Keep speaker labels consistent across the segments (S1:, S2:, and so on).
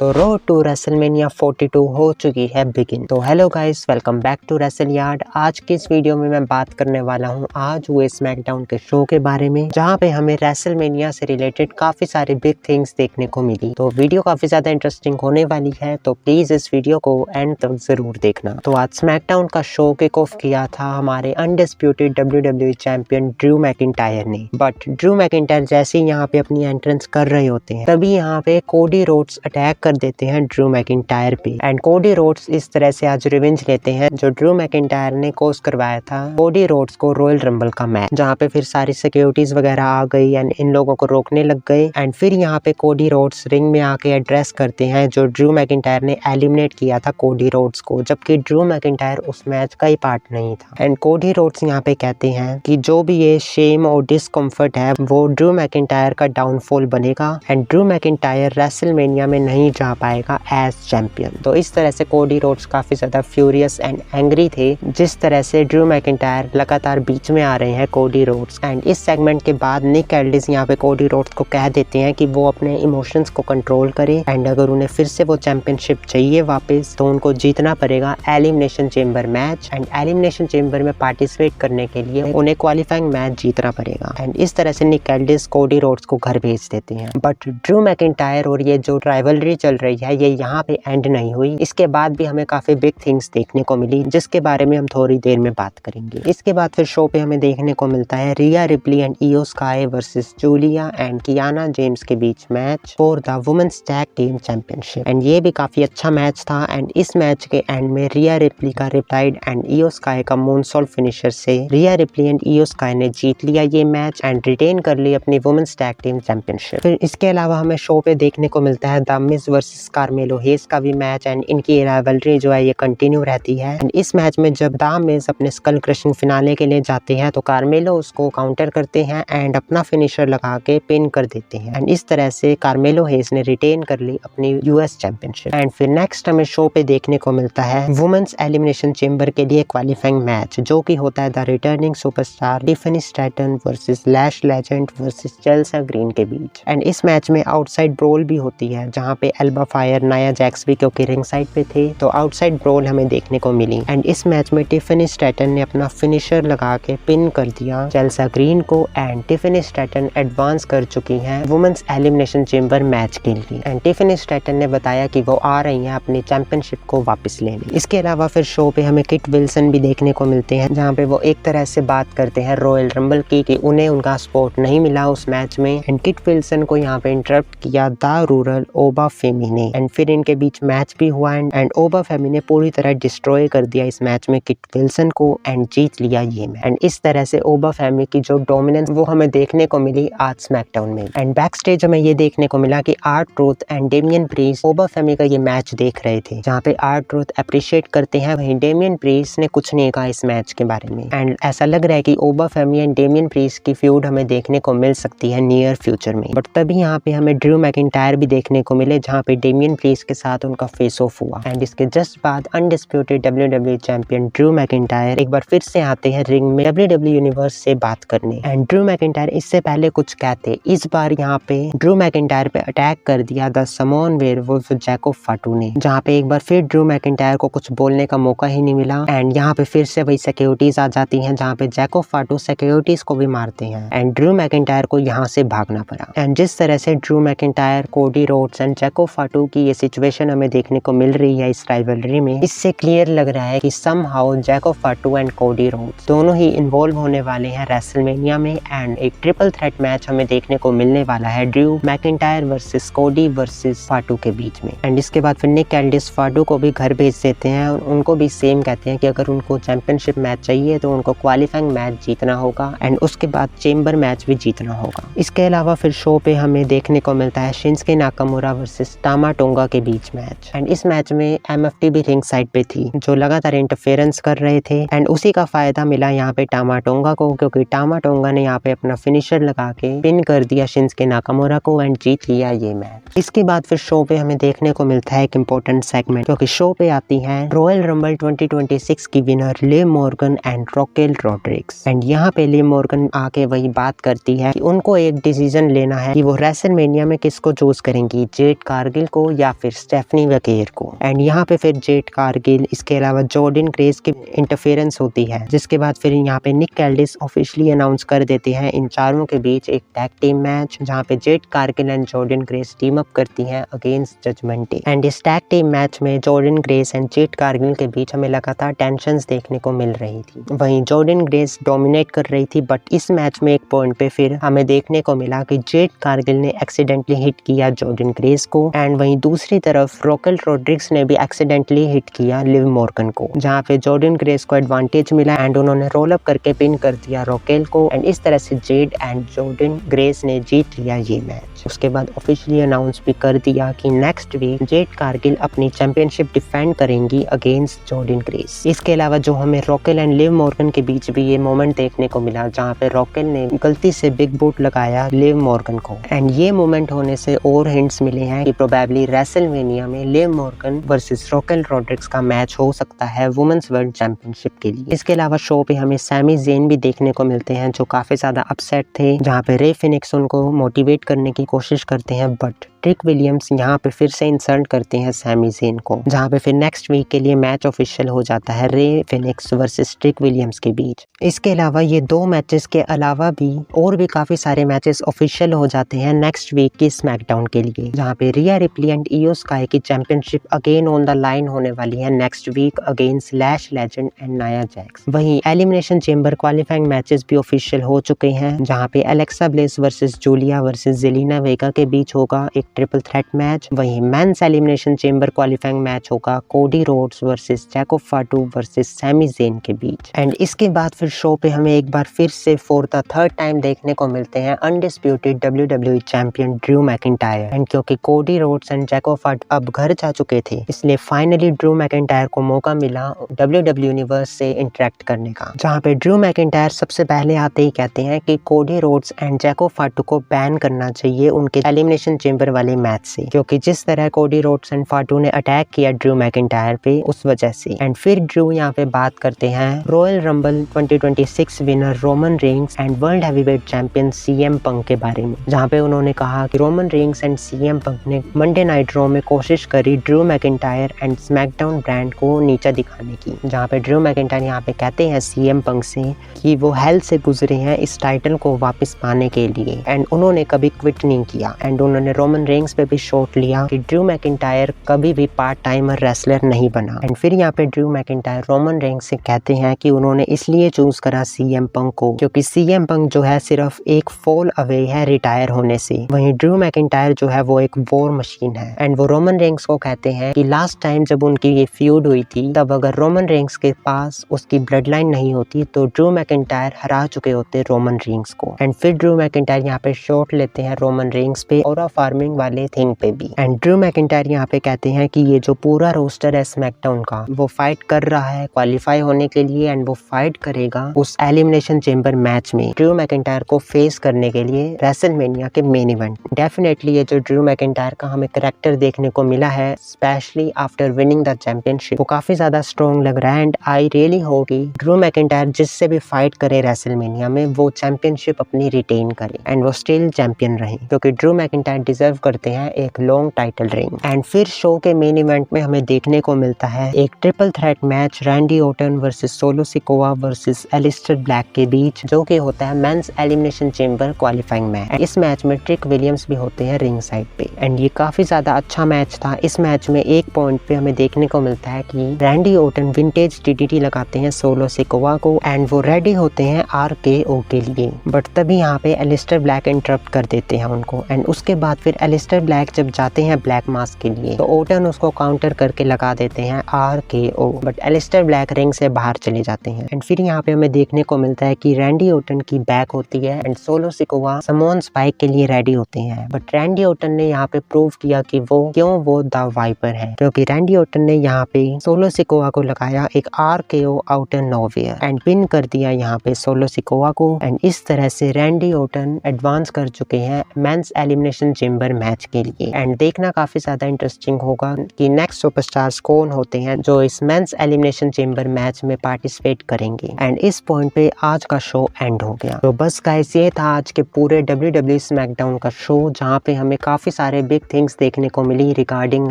S1: तो road to WrestleMania 42 हो चुकी है बिगिन। तो hello guys, welcome back to wrestle yard. आज की इस वीडियो में मैं बात करने वाला हूं आज हुए स्मैकडाउन के शो के बारे में, जहां पे हमें रेसलमेनिया से रिलेटेड काफी सारे बिग थिंग्स देखने को मिली। तो वीडियो काफी ज्यादा इंटरेस्टिंग होने वाली है, तो प्लीज इस वीडियो को एंड तक जरूर देखना। तो आज स्मैकडाउन का शो किक ऑफ किया था हमारे undisputed WWE champion Drew McIntyre ने। बट ड्रू मैकिंटायर जैसे ही यहाँ पे अपनी एंट्रेंस कर रहे होते हैं, तभी यहाँ पे कोडी रोड्स अटैक कर देते हैं ड्रू मैकिंटायर पे। एंड कोडी रोड्स इस तरह से आज रिवेंज लेते हैं जो ड्रू मैकिंटायर ने कोस करवाया था कोडी रोड्स को रॉयल रंबल का मैच, जहाँ पे फिर सारी सिक्योरिटीज वगैरह आ गई एंड इन लोगों को रोकने लग गए। एंड फिर यहाँ पे कोडी रोड्स रिंग में आके एड्रेस करते हैं जो ड्रू मैकिंटायर ने एलिमिनेट किया था कोडी रोड्स को, जबकि ड्रू मैकिंटायर उस मैच का ही पार्ट नहीं था। एंड कोडी रोड्स यहाँ पे कहते हैं कि जो भी ये शेम और डिस्कम्फर्ट है वो ड्रू मैकिंटायर का डाउनफॉल बनेगा एंड ड्रू मैकिंटायर रेसलमेनिया में नहीं जा पाएगा एज चैंपियन। तो इस तरह से कोडी रोड्स काफी ज्यादा फ्यूरियस एंड एंग्री थे जिस तरह से ड्रू मैकिंटायर लगातार बीच में आ रहे हैं कोडी रोड्स। एंड इस सेगमेंट के बाद निक एल्डिस यहाँ पे कोडी रोड्स को कह देते हैं कि वो अपने इमोशंस को कंट्रोल करे एंड अगर उन्हें फिर से वो चैंपियनशिप चाहिए वापस तो उनको जीतना पड़ेगा elimination chamber match. And elimination chamber में पार्टिसिपेट करने के लिए उन्हें क्वालिफाइंग मैच जीतना पड़ेगा। एंड इस तरह से निक एल्डिस कोडी रोड्स को घर भेज देते हैं। बट ड्रू मैकिंटायर और ये जो राइवलरी चल रही है ये यहाँ पे एंड नहीं हुई। इसके बाद भी हमें काफी बिग थिंग्स देखने को मिली जिसके बारे में हम थोड़ी देर में बात करेंगे। इसके बाद फिर शो पे हमें देखने को मिलता है Rhea Ripley and Iyo Sky versus Giulia and Kiana James के बीच match for the women's tag team championship. And ये भी काफी अच्छा मैच था। एंड इस मैच के एंड में रिया रिप्ली का रिप्लाइड एंड इयो स्काई का मूनसॉल्ट फिनिशर से रिया रिप्ली एंड इयो स्काई ने जीत लिया ये मैच एंड रिटेन कर ली अपनी वुमेन्स टैग टीम चैंपियनशिप। फिर इसके अलावा हमें शो पे देखने को मिलता है द मिज वर्सेस कार्मेलो हेज का भी मैच एंड इनकी राइवलरी जो है ये कंटिन्यू रहती है। एंड इस मैच में जब द मिज अपने स्कल क्रशिंग फिनाले के लिए जाते हैं तो कार्मेलो उसको काउंटर करते हैं एंड अपना फिनिशर लगा के पिन कर देते हैं। एंड इस तरह से कार्मेलो हेज ने रिटेन कर ली अपनी यूएस चैंपियनशिप। एंड फिर नेक्स्ट हमें शो पे देखने को मिलता है वुमेन्स एलिमिनेशन चेंबर के लिए क्वालिफाइंग मैच जो कि होता है the returning superstar Tiffany Stratton versus Lash Legend versus Chelsea Green के बीच। एंड इस मैच में आउटसाइड ब्रोल भी होती है जहाँ पे एल्बा फायर नाया जैक्स भी क्योंकि रिंग साइड पे थे तो आउटसाइड ब्रोल हमें देखने को मिली। एंड इस मैच में टिफनी स्टैटन ने अपना फिनिशर लगा के पिन कर दिया चेल्सा ग्रीन को एंड टिफनी स्टैटन एडवांस कर चुकी हैं वुमेन्स एलिमिनेशन चेंबर मैच के लिए। एंड टिफनी स्टैटन ने बताया कि वो आ रही हैं अपनी चैंपियनशिप को वापस लेने। इसके अलावा फिर शो पे हमें किट विल्सन भी देखने को मिलते हैं जहाँ पे वो एक तरह से बात करते हैं रॉयल रंबल की कि उन्हें उनका सपोर्ट नहीं मिला उस मैच में। एंड किट विल्सन को यहाँ पे इंटरप्ट किया द रूरल ओबा फेमी ने। एंड फिर इनके बीच मैच भी हुआ एंड ओबा फेमी ने पूरी तरह डिस्ट्रॉय कर दिया इस मैच में किट विल्सन को एंड जीत लिया ये मैच। एंड इस तरह से ओबा फेमी की जो डोमिनेंस वो हमें देखने को मिली आज स्मैकडाउन में। एंड बैक स्टेज हमें ये देखने को मिला कि R Truth and Damian Priest Oba Femi का ये मैच देख रहे थे जहाँ पे आर ट्रूथ अप्रिशिएट करते हैं वहीं डेमियन प्रीस्ट ने कुछ नहीं कहा इस मैच के बारे में। एंड ऐसा लग रहा है कि ओबा फेमी एंड डेमियन प्रीस्ट की फ्यूड हमें देखने को मिल सकती है नियर फ्यूचर में। बट तभी यहाँ पे हमें ड्रू मैकिंटायर भी देखने को मिले जहाँ पे डेमियन प्रीस्ट के साथ उनका फेस ऑफ हुआ। एंड इसके जस्ट बाद undisputed WWE champion Drew McIntyre एक बार फिर से आते हैं रिंग में WWE यूनिवर्स से बात करने। एंड ड्रू मैकिंटायर इससे पहले कुछ कहते, इस बार यहाँ पे ड्रू मैकिंटायर पे अटैक कर दिया द समोन वेयरवुल्फ जैकोब फाटू ने, जहाँ पे एक बार फिर ड्रू मैकिंटायर को कुछ बोलने का मौका ही नहीं मिला। एंड यहाँ पे फिर से वही सिक्योरिटीज आ जाती हैं जहाँ पे जैकोब फाटू सिक्योरिटीज को भी मारते हैं एंड ड्रू मैकिंटायर को यहाँ से भागना पड़ा। एंड जिस तरह से Drew McIntyre Cody Rhodes and Jacob Fatu की ये सिचुएशन हमें देखने को मिल रही है इस राइवलरी में, इससे क्लियर लग रहा है कि somehow Jacob फाटू and Cody Rhodes दोनों ही इन्वॉल्व होने वाले हैं रेसलमेनिया में। एंड एक ट्रिपल थ्रेट मैच हमें देखने को मिलने वाला है Drew McIntyre versus Cody versus Fatu के बीच में। एंड इसके बाद फिर निक एल्डिस फाटू को भी घर भेज देते हैं और उनको भी सेम कहते हैं कि अगर उनको चैंपियनशिप मैच चाहिए तो उनको क्वालिफाइंग मैच जीतना होगा एंड उसके बाद चेंबर मैच भी जीतना होगा। इसके अलावा फिर शो पे हमें देखने को मिलता है शिंसके नाकामुरा वर्सेस टामा टोंगा के बीच मैच। एंड इस मैच में MFT भी रिंग साइड पे थी जो लगातार इंटरफेरेंस कर रहे थे एंड उसी का फायदा मिला यहाँ पे टामा टोंगा को क्योंकि टामा टोंगा ने यहाँ पे अपना फिनिशर लगा के पिन कर दिया शिंसके नाकामुरा को एंड जीत लिया ये मैच। इसके बाद फिर शो पे हमें देखने को मिलता है एक इम्पोर्टेंट सेगमेंट क्योंकि शो पे आती है रॉयल रंबल 2026 की विनर लिव मॉर्गन एंड रॉकेल रॉड्रिग्स। एंड यहाँ पे लिव मॉर्गन आके वही बात करती है कि उनको एक डिसीजन लेना है कि वो रेसलमेनिया में किसको चूज करेंगी, जेड कारगिल कारगिल को या फिर स्टेफनी वकेर को। एंड यहाँ पे फिर जेड कारगिल, इसके अलावा जॉर्डन ग्रेस की इंटरफेरेंस होती है, जिसके बाद फिर यहाँ पे निक कैल्डिस ऑफिशियली अनाउंस कर देते हैं इन चारों के बीच एक टैग टीम मैच, जहाँ पे Jade Cargill and Jordan grace team up करती हैं अगेंस्ट जजमेंट डे। एंड इस टैग टीम मैच में Jordan grace and Jade Cargill के बीच हमें लगातार टेंशंस देखने को मिल रही थी। वहीं जॉर्डन ग्रेस डोमिनेट कर रही थी, बट इस मैच में एक पॉइंट पे फिर हमें देखने को मिला कि जेड कारगिल ने एक्सीडेंटली हिट किया जॉर्डन ग्रेस को। एंड वहीं दूसरी तरफ रॉकेल रॉड्रिग्स ने भी एक्सीडेंटली हिट किया लिव मॉर्गन को, जहाँ पे जॉर्डन ग्रेस को एडवांटेज मिला एंड उन्होंने रोल अप करके पिन कर दिया रॉकेल को। एंड इस तरह से जेड एंड जॉर्डन ग्रेस ने जीत लिया ये मैच। उसके बाद ऑफिशियली अनाउंस भी कर दिया कि नेक्स्ट वीक जेड कारगिल अपनी चैंपियनशिप डिफेंड करेंगी अगेंस्ट जॉर्डन ग्रेस। इसके अलावा जो हमें रॉकेल एंड लिव मॉर्गन के बीच भी ये मोमेंट देखने को मिला, जहाँ पे रॉकेल ने गलती से बिग बूट लगाया लिव मॉर्गन को। एंड ये मोमेंट होने से और हिंट्स मिले हैं कि प्रोबेबली रेसलमेनिया में लिव मॉर्गन वर्सेस रॉकेल रॉड्रिग्स का मैच हो सकता है वुमेन्स वर्ल्ड चैंपियनशिप के लिए। इसके अलावा शो पे हमें सैमी ज़ेन भी देखने को मिलते हैं, जो काफी ज्यादा अपसेट थे, जहाँ पे रे फिनिक्स उनको मोटिवेट करने की कोशिश करते हैं, बट ट्रिक विलियम्स यहाँ पे फिर से इंसल्ट करते हैं सैमी ज़ेन को, जहाँ पे फिर नेक्स्ट वीक के लिए मैच ऑफिशियल हो जाता है रे फिनिक्स वर्सेस ट्रिक विलियम्स के बीच। इसके अलावा ये दो मैचेस के अलावा भी और भी काफी सारे मैचेस ऑफिशियल हो जाते हैं नेक्स्ट वीक की स्मैकडाउन के लिए, जहाँ पे Rhea Ripley and Iyo Sky की championship again on the line होने वाली है next week against Lash Legend and Nia Jax. वहीं एलिमिनेशन चेंबर क्वालिफाइंग मैचेस भी ऑफिशियल हो चुके हैं, जहाँ पे Alexa Bliss versus Giulia versus Zelina Vega के बीच होगा एक ट्रिपल थ्रेट मैच। वहीं men's elimination chamber qualifying match होगा Cody Rhodes versus Jacob Fatu versus Sami Zayn के बीच। एंड इसके बाद फिर शो पे हमें एक बार फिर से फॉर द थर्ड टाइम देखने को मिलते हैं undisputed WWE champion Drew McIntyre. And क्योंकि कोडी रोड्स एंड जैकोब फाटू अब घर जा चुके थे, इसलिए फाइनली ड्रू मैकिंटायर को मौका मिला WWE यूनिवर्स से इंटरेक्ट करने का, जहाँ पे ड्रू मैकिंटायर सबसे पहले आते ही कहते हैं कि कोडी रोड्स एंड जैकोब फाटू को बैन करना चाहिए उनके एलिमिनेशन चेंबर वाले मैच से, क्योंकि जिस तरह कोडी रोड्स एंड फाटू ने अटैक किया ड्रू मैकिंटायर पे उस वजह से। एंड फिर ड्रू यहाँ पे बात करते हैं royal rumble 2026 winner Roman Reigns and world heavyweight champion CM पंक के बारे में, जहाँ पे उन्होंने कहा कि रोमन रेंस एंड CM पंक ने मंडे नाइट रॉ में कोशिश करी Drew McIntyre and SmackDown brand को नीचा दिखाने की, जहाँ पे ड्रू मैकिंटायर यहाँ पे कहते हैं CM पंक से कि वो हेल से गुजरे हैं इस टाइटल को वापस पाने के लिए, एंड उन्होंने कभी क्विट नहीं किया। एंड उन्होंने रोमन रेंस पे भी शॉट लिया कि ड्रू मैकिंटायर कभी भी पार्ट टाइमर रेसलर नहीं बना। एंड फिर यहाँ पे ड्रू मैकिंटायर रोमन रेंस से कहते हैं कि उन्होंने इसलिए चूज करा CM पंक को क्योंकि CM पंक जो है सिर्फ एक फॉल अवे है रिटायर होने से, वहीं ड्रू मैकिंटायर जो है वो एक वॉर मशीन है। एंड वो रोमन रेंस को कहते हैं कि लास्ट टाइम जब उनकी ये फ्यूड हुई थी, तब अगर रोमन रेंस के पास उसकी ब्लड लाइन नहीं होती तो ड्रू मैकिंटायर हरा चुके होते रोमन रेंस को। एंड फिर ड्रू मैकिंटायर यहाँ पे शॉट लेते हैं रोमन रेंस पे और फार्मिंग वाले थिंग पे भी। एंड ड्रू मैकिंटायर यहाँ पे कहते हैं कि ये जो पूरा रोस्टर है स्मैकडाउन का, वो फाइट कर रहा है क्वालिफाई होने के लिए, एंड वो फाइट करेगा उस एलिमिनेशन चेंबर मैच में ड्रू मैकिंटायर को फेस करने के लिए रेसलमेनिया के मेन इवेंट। डेफिनेटली ये जो ड्रू मैकिंटायर का हमें कैरेक्टर देखने को मिला है specially after winning the championship, वो काफी ज्यादा स्ट्रॉन्ग लग रहा है। एंड आई रियली होप कि ड्रू मैकिंटायर जिससे भी फाइट करे रेसलमेनिया में वो चैंपियनशिप अपनी रिटेन करे एंड वो स्टिल चैंपियन रहे, क्योंकि ड्रू मैकिंटायर डिजर्व करते हैं एक लॉन्ग टाइटल रिंग। एंड फिर शो के मेन इवेंट में हमें देखने को मिलता है एक triple threat match Randy Orton versus Solo Sikoa versus Aleister Black के बीच, जो कि होता है men's elimination chamber qualifying match. इस मैच में ट्रिक विलियम्स भी होते हैं रिंग साइड पे, एंड ये काफी ज्यादा अच्छा मैच था। इस मैच में एक पॉइंट पे हमें देखने को मिलता है कि रैंडी ऑर्टन विंटेज DDT लगाते हैं सोलो सिकोवा को एंड वो रेडी होते हैं RKO के लिए, बट तभी यहाँ पे एलिस्टर ब्लैक इंटरप्ट कर देते हैं उनको। एंड उसके बाद फिर एलिस्टर ब्लैक जब जाते हैं ब्लैक मास्क के लिए तो ऑर्टन उसको काउंटर करके लगा देते हैं RKO, but Aleister Black ring से बाहर चले जाते हैं। एंड फिर यहाँ पे हमें देखने को मिलता है कि रैंडी ऑर्टन की बैक होती है एंड सोलो सिकोवा समोन स्पाइक के लिए रेडी होते हैं, बट रैंडी ऑर्टन ने यहाँ पे प्रूव किया कि वो द वाइपर है, क्योंकि रैंडी ऑर्टन ने यहाँ पे सोलो सिकोवा को लगाया एक RKO out of nowhere and pin कर दिया यहाँ पे सोलो सिकोवा को। एंड इस तरह से रैंडी ऑर्टन एडवांस कर चुके हैं मेंस एलिमिनेशन चेंबर मैच के लिए। एंड देखना काफी ज्यादा इंटरेस्टिंग होगा कि नेक्स्ट सुपरस्टार्स कौन होते हैं जो इस मेंस एलिमिनेशन चेंबर मैच में पार्टिसिपेट करेंगे। एंड इस पॉइंट पे आज का शो एंड हो गया। तो बस गाइस ये था आज के पूरे WWE स्मैकडाउन का शो, जहाँ पे हमें काफी सारे बिग थिंग्स देखने को मिली रिगार्डिंग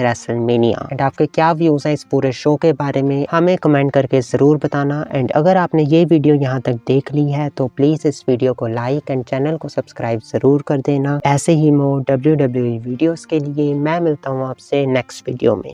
S1: रेसलमेनिया। एंड आपके क्या व्यूज हैं इस पूरे शो के बारे में हमें कमेंट करके जरूर बताना। एंड अगर आपने ये वीडियो यहाँ तक देख ली है तो प्लीज इस वीडियो को लाइक एंड चैनल को सब्सक्राइब जरूर कर देना। ऐसे ही मोर WWE वीडियोस के लिए मैं मिलता हूँ आपसे नेक्स्ट वीडियो में।